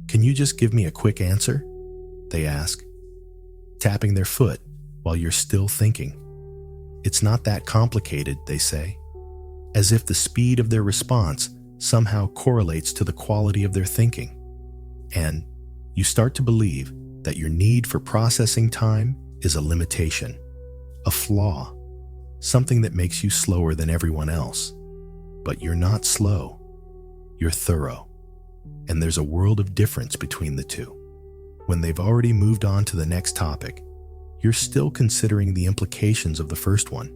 "Can you just give me a quick answer?" they ask, tapping their foot while you're still thinking. "It's not that complicated," they say, as if the speed of their response somehow correlates to the quality of their thinking. And you start to believe that your need for processing time is a limitation, a flaw, something that makes you slower than everyone else. But you're not slow, you're thorough. And there's a world of difference between the two. When they've already moved on to the next topic, you're still considering the implications of the first one.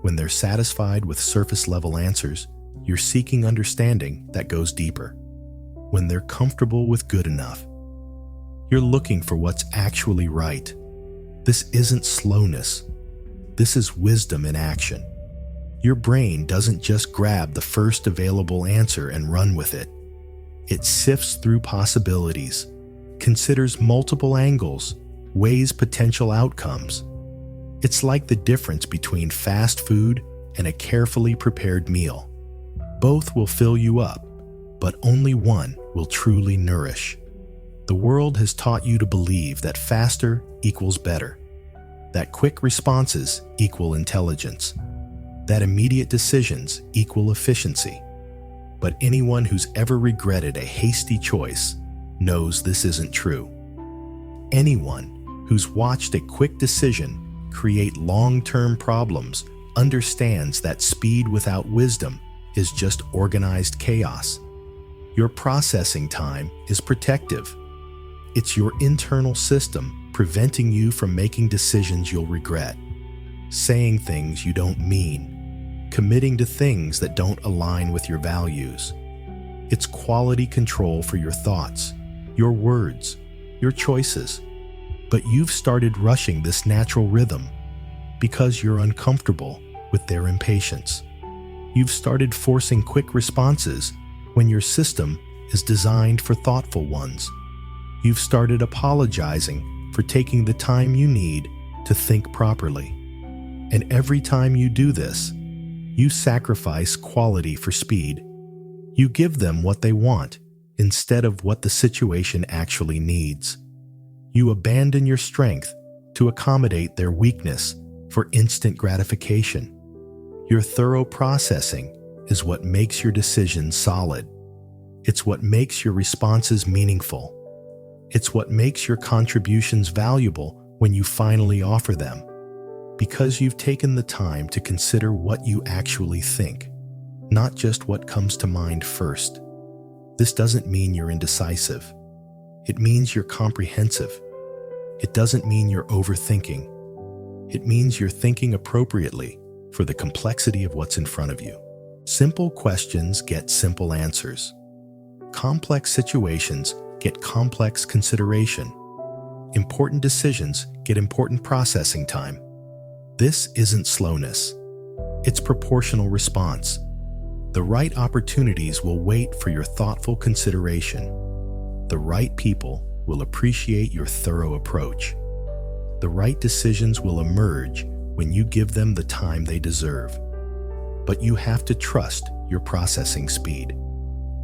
When they're satisfied with surface-level answers, you're seeking understanding that goes deeper. When they're comfortable with good enough, you're looking for what's actually right. This isn't slowness. This is wisdom in action. Your brain doesn't just grab the first available answer and run with it. It sifts through possibilities, considers multiple angles, weighs potential outcomes. It's like the difference between fast food and a carefully prepared meal. Both will fill you up, but only one will truly nourish. The world has taught you to believe that faster equals better, that quick responses equal intelligence, that immediate decisions equal efficiency. But anyone who's ever regretted a hasty choice knows this isn't true. Anyone who's watched a quick decision create long-term problems understands that speed without wisdom is just organized chaos. Your processing time is protective. It's your internal system preventing you from making decisions you'll regret, saying things you don't mean, committing to things that don't align with your values. It's quality control for your thoughts, your words, your choices. But you've started rushing this natural rhythm because you're uncomfortable with their impatience. You've started forcing quick responses when your system is designed for thoughtful ones. You've started apologizing for taking the time you need to think properly. And every time you do this, you sacrifice quality for speed. You give them what they want instead of what the situation actually needs. You abandon your strength to accommodate their weakness for instant gratification. Your thorough processing is what makes your decisions solid. It's what makes your responses meaningful. It's what makes your contributions valuable when you finally offer them, because you've taken the time to consider what you actually think, not just what comes to mind first. This doesn't mean you're indecisive. It means you're comprehensive. It doesn't mean you're overthinking. It means you're thinking appropriately for the complexity of what's in front of you. Simple questions get simple answers. Complex situations get complex consideration. Important decisions get important processing time. This isn't slowness. It's proportional response. The right opportunities will wait for your thoughtful consideration. The right people will appreciate your thorough approach. The right decisions will emerge when you give them the time they deserve. But you have to trust your processing speed.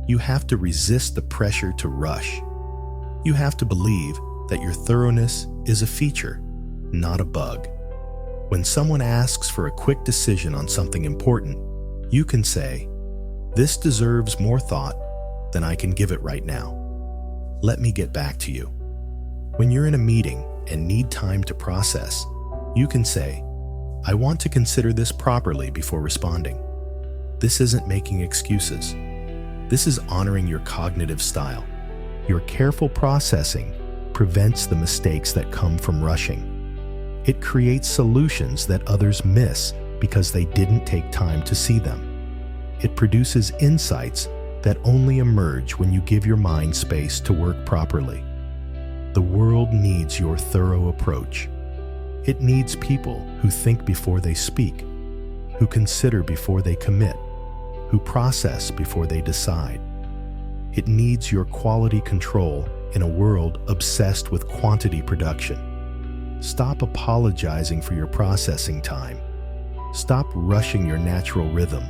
You have to resist the pressure to rush. You have to believe that your thoroughness is a feature, not a bug. When someone asks for a quick decision on something important, you can say, "This deserves more thought than I can give it right now. Let me get back to you." When you're in a meeting and need time to process, you can say, "I want to consider this properly before responding." This isn't making excuses. This is honoring your cognitive style. Your careful processing prevents the mistakes that come from rushing. It creates solutions that others miss because they didn't take time to see them. It produces insights that only emerge when you give your mind space to work properly. The world needs your thorough approach. It needs people who think before they speak, who consider before they commit, who process before they decide. It needs your quality control in a world obsessed with quantity production. Stop apologizing for your processing time. Stop rushing your natural rhythm.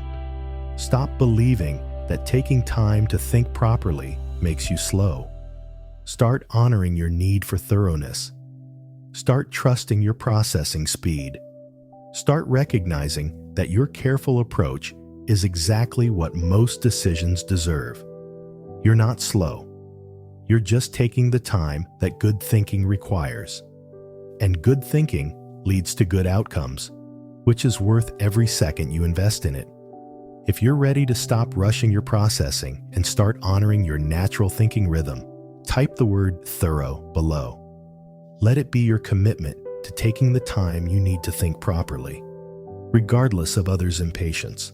Stop believing that taking time to think properly makes you slow. Start honoring your need for thoroughness. Start trusting your processing speed. Start recognizing that your careful approach is exactly what most decisions deserve. You're not slow. You're just taking the time that good thinking requires. And good thinking leads to good outcomes, which is worth every second you invest in it. If you're ready to stop rushing your processing and start honoring your natural thinking rhythm, type the word thorough below. Let it be your commitment to taking the time you need to think properly, regardless of others' impatience.